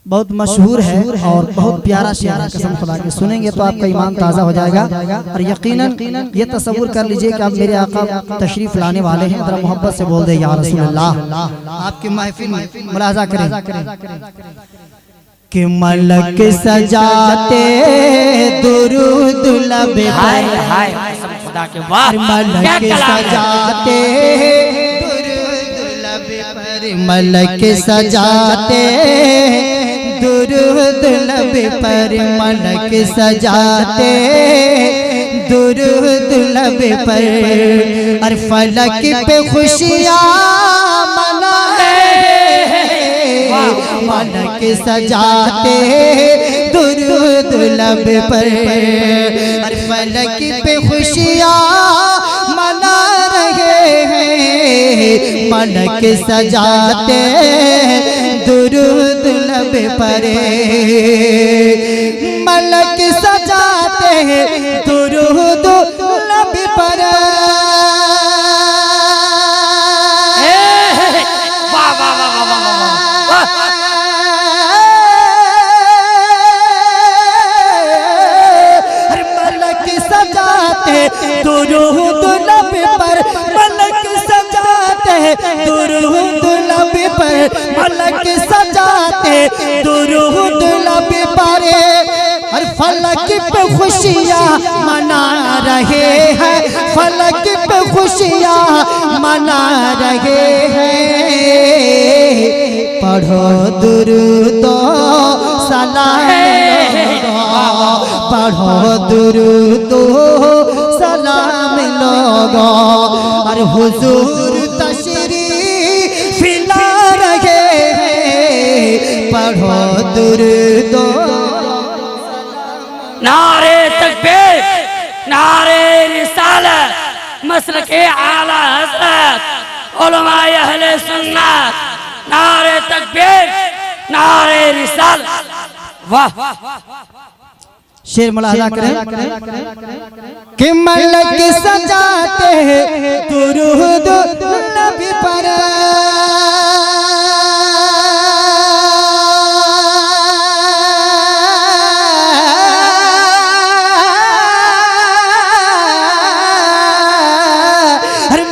बहुत मशहूर है और बहुत प्यारा शेर है। कसम खुदा की सुनेंगे तो आपका ईमान ताज़ा हो जाएगा। और यकीनन ये तसव्वुर कर लीजिए कि आप मेरे आका तशरीफ लाने वाले हैं। जरा मोहब्बत से बोल दे या रसूल अल्लाह। आपकी महफिल में मुलाजा करें कि मलक सजाते दुरूद लब पर, खुदा के वाह मलक सजाते दुरूद लब पर, मलक सजाते दुरूद लब पर, मलक सजाते दुरूद लब पर। और फलक पे खुशियाँ मनाए, मलक सजाते दुरूद लब पर। और फलक पे खुशियाँ मना रहे हैं, मलक सजाते दुरूद लब पर, मलक सजाते दुरूद लब पर। दुरूद लब पर, मलक सजाते दुरूद लब पर, मलक सजाते दुरूद लब पर। और फलक पे खुशियाँ मना रहे हैं, फलक पे खुशियाँ मना रहे हैं। पढ़ो दुरूद सलाम, पढ़ो दुरूद सलाम लोगो। और हुजूर तशरीफ ला रहे हैं, पढ़ो दुरूद। नारे तकबीर, नारे रिसालत, मसलके आला हज़रत उलमाए अहले सुन्नत। नारे तकबीर, नारे रिसालत। वाह शेर मुलाजा करें कि मलक सजाते दुरूद लब पर,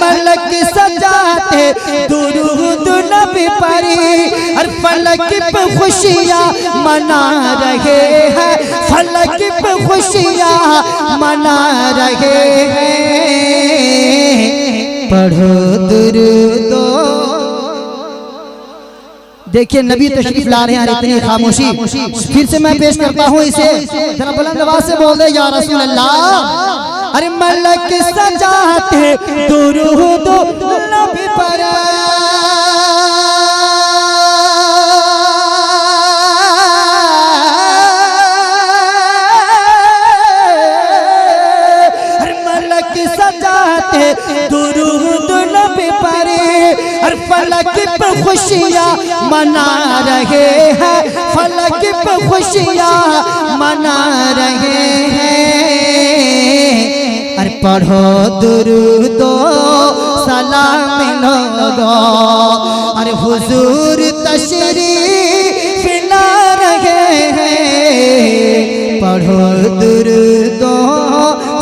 मलक सजाते दुरूद लब पर। और फलक पे खुशियाँ मना रहे हैं, फलक पे खुशियाँ मना रहे हैं। पढ़ो दुरूद। देखिए नबी तशरीफ ला रहे हैं, इतनी खामोशी। फिर से मैं पेश करता हूँ इसे, जरा बुलंद आवाज से बोल दे या रसूल अल्लाह। अरे मलक सजाते दुरूद लब पर, दुरूद लब पर। और फलक पे खुशियाँ मना रहे हैं, फलक पे खुशियाँ मना रहे हैं। और पढ़ो दुरूद सलाम लोगो। और हुजूर तशरीफ ला रहे हैं, पढ़ो दुरूद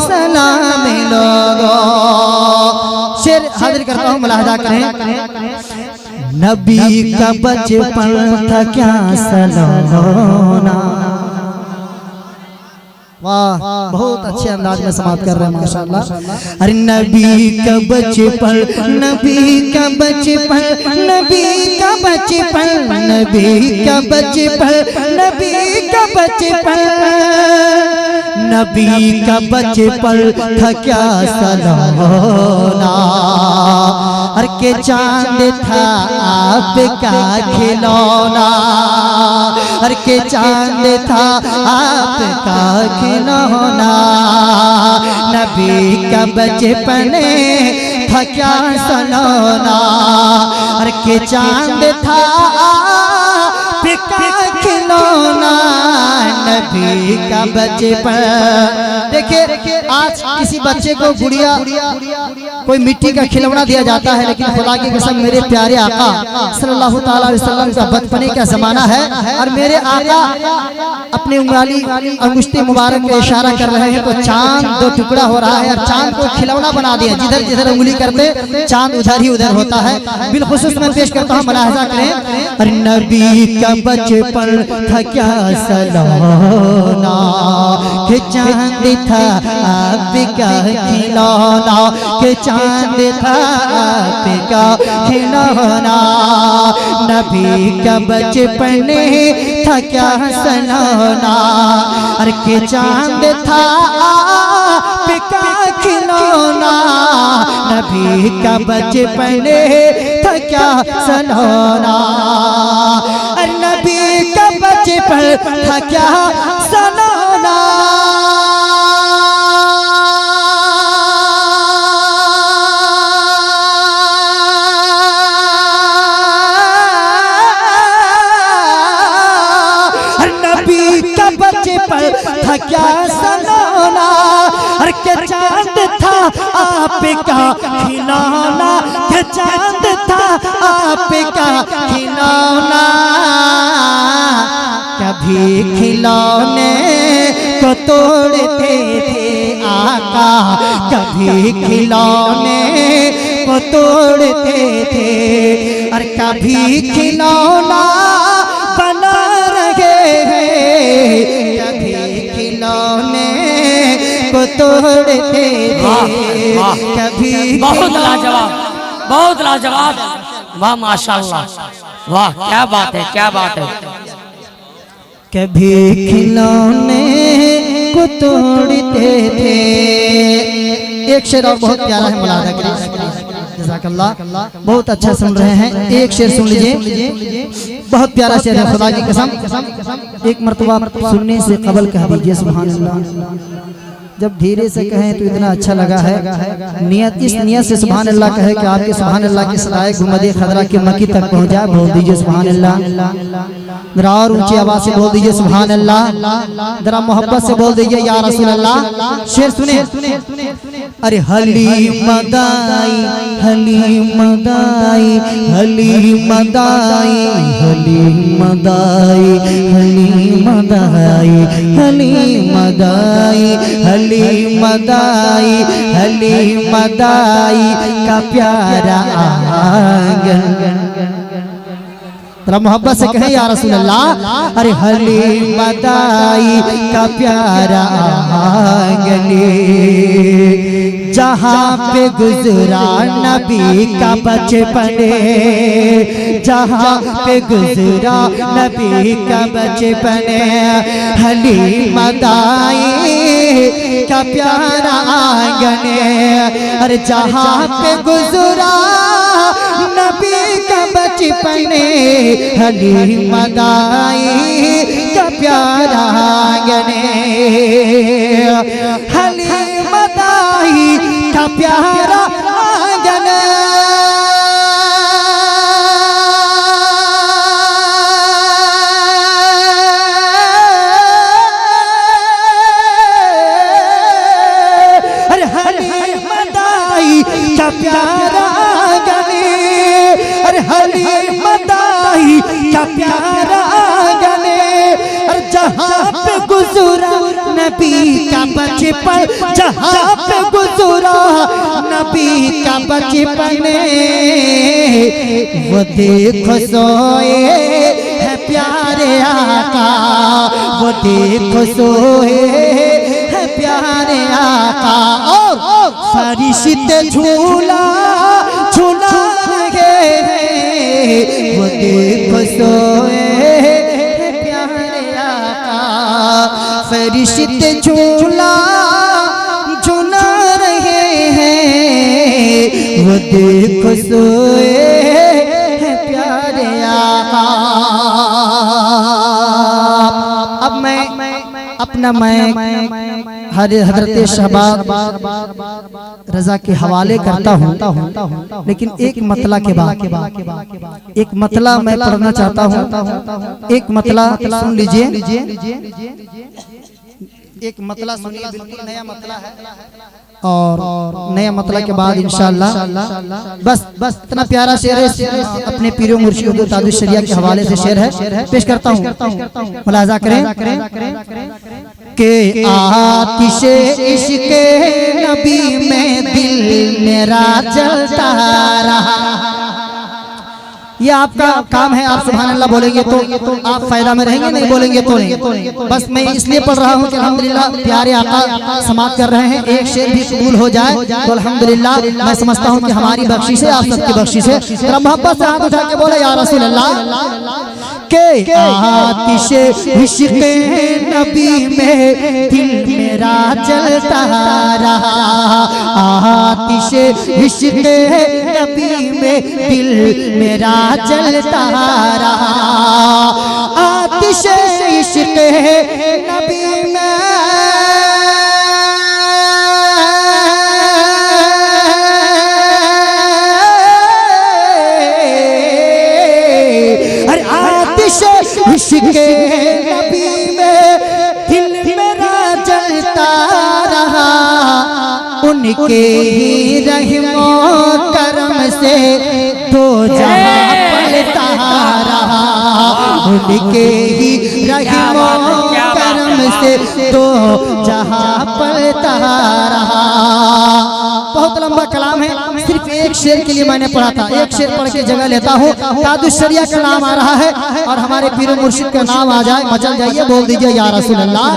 सलाम लोगो। शेर हाजिर करता हूँ, मुलाहजा करें। नबी का बचपन था क्या सलोना। वाह बहुत अच्छे अंदाज में समाप्त कर रहे हैं माशाअल्लाह। अरे नबी का बचपन, नबी का बचपन, नबी का बचपन, नबी का बचपन, नबी का बचपन, नबी का बचपन था क्या सलोना। और के चांद था आपका खिलौना, और के चांद था आपका खिलौना। नबी का बचपन था क्या सलोना। और के चांद था आपका खिलौना। नबी का बचपन। देखिए आज किसी बच्चे को गुड़िया कोई मिट्टी का खिलौना दिया जाता है, लेकिन खुदा की कसम मेरे प्यारे आका सल्लल्लाहु ताला अलैहि वसल्लम का बचपने का जमाना है और मेरे आका अपने उंगली अंगुष्ठी मुबारक में इशारा कर रहे हैं तो चांद दो टुकड़ा हो रहा है और चांद को खिलौना बना दिया। जिधर जिधर उंगली करते चांद उधर ही उधर होता है। बिलखुसूस मैं पेश करता हूँ, मुलाहजा करें। अरे नबी का बचपन था क्या सलोना कि चांद था आपका खिलौना, कि चांद था आपका खिलौना। नबी का बचपन था क्या सलोना और के चांद था आपका खिलौना। नबी का बचपन था क्या सलोना और नबी का बचपन था क्या सलोना। था क्या सलोना और के चांद था आपका खिलौना, के चांद था आपका खिलौना। कभी खिलौने को तोड़ते थे आका, कभी खिलौने को तोड़ते थे और कभी खिलौना बना रहे हैं, कभी खिलौने को तोड़ते थे, कभी बहुत लाजवाब, बहुत लाजवाब, वाह माशाल्लाह, वाह क्या बात है, क्या बात है। कभी खिलौने को तोड़ते थे। एक शेर और बहुत प्यारा है, मुलाहजा करिए। जज़ाकल्लाह, बहुत अच्छा सुन रहे हैं। एक शेर सुन लीजिए, बहुत प्यारा शेर है, खुदा की कसम एक मर्तबा सुनने से कबल कह दीजिए सुभान अल्लाह। जब धीरे से कहें तो इतना अच्छा लगा है। नियत इस नियत से सुभान अल्लाह कहे कि आपके सुभान अल्लाह के सदाए गुंबद खदरा की मक्की तक पहुंच जाए। बोल दीजिए सुभान अल्लाह, जरा और ऊंची आवाज से बोल दीजिए सुभान अल्लाह, जरा मोहब्बत से बोल दीजिए या रसूल अल्लाह। शेर सुने। अरे हलीम दाई, हलीम दाई, हलीम दाई, हलीम दाई, हलीम दाई, हलीम दाई, हलीम दाई, हलीम दाई का प्यारा आंगन। जरा मोहब्बत से कहें या रसूल अल्लाह। अरे हलीम दाई का प्यारा आंगन, जहाँ पे गुजरा नबी का बचपन, जहाँ पे गुजरा नबी का बचपन, हलीम दाई का प्यारा आंगन। अरे जहाँ पे गुजरा नबी का बचपन, हलीम दाई का प्यारा आंगन, हलीम दाई का प्यारा आंगन। अरे हलीम दाई का प्यारा आंगन, अरे हलीम दाई का प्यारा आंगन। और जहाँ पे गुजरा नबी का बचपन, जहाँ पे गुजरा नबी का बचपन, वो देखो सोए है प्यारे आका, वो देखो सोए है प्यारे आका। और फरिश्ते झूला झूला रहे हैं, वो देखो सोए है प्यारे आका। फरिश्ते झूला झूला रहे हैं, वो देखो सोए है प्यारे आका। अब मैं अपना हजरत शहबाज रजा के हवाले करता हूँ, लेकिन एक मतला के बाद एक मतला मैं पढ़ना चाहता हूँ। एक मतला सुन लीजिए। एक मतला सुनिए, बिल्कुल नया मतला है और नया मतला के बाद इंशाअल्लाह बस इतना प्यारा शेर है, अपने पीरो मुर्शिद ताजुश शरिया के हवाले से शेर है, पेश करता हूँ, मुलाजा करें के आतिशे इश्क़े नबी में दिल मेरा जलता रहा। ये आपका काम है, आप सुभान अल्लाह बोलेंगे तो आप फायदा में रहेंगे, नहीं बोलेंगे तो नहीं। बस मैं इसलिए पढ़ रहा हूँ कि अल्हम्दुलिल्लाह प्यारे आका समाप्त कर रहे हैं, एक शेर भी कबूल हो जाए तो अल्हम्दुलिल्लाह मैं समझता हूँ कि हमारी बख्शिश है, आप सबकी बख्शिश है। जरा मोहब्बत से हाथ उठा के बोले या रसूल अल्लाह के आतिशे इश्क़े नबी में दिल मेरा जलता रहा। आतिशे इश्क़े नबी में दिल मेरा जलता रहा। आतिशे इश्क़े नबी में इश्क़े नबी में दिल मेरा जलता रहा। उनके ही रहमो करम से दो जहां पलता रहा। उनके ही रहमो करम से दो जहां पलता रहा। बहुत लंबा कलाम है, सिर्फ एक शेर के लिए मैंने पढ़ा था, एक शेर पढ़ के जगह लेता हूँ। ताजुश शरिया का नाम आ रहा है और हमारे पीर मुर्शिद का नाम आ जाए, मचल जाइए, बोल दीजिए या रसूल अल्लाह।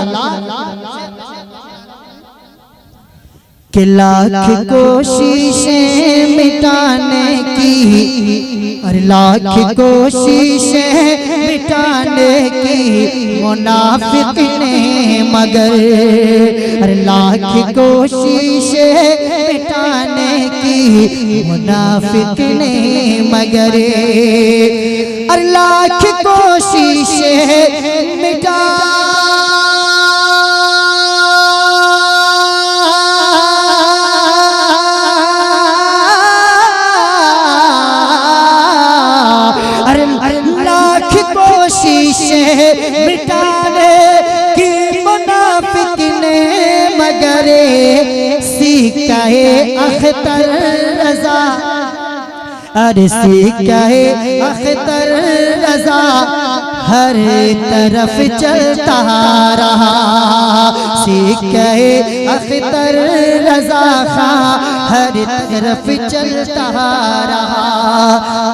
कि लाख कोशिशें मिटाने की, अरे लाख कोशिशें मिटाने की मुनाफिक ने मगर, अरे लाख कोशिशें मिटाने की मुनाफिक ने मगर, अरे लाख कोशिशें मिटा मिटाने की मुनाफिक ने मगर सीकाए अख्तर रज़ा, अरे सीकाए अख्तर रज़ा हर तरफ चलता रहा। सीकाए अख्तर रज़ा हर तरफ चलता रहा।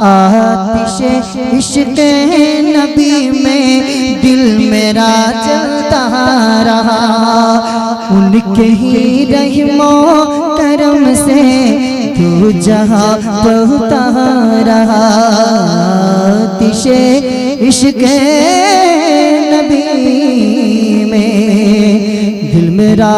आतिशे इश्क़े नबी में दिल मेरा जलता रहा। उनके ही रहमो करम से तू जहाँ पहुँचता रहा। आतिशे इश्क़े नबी में दिल मेरा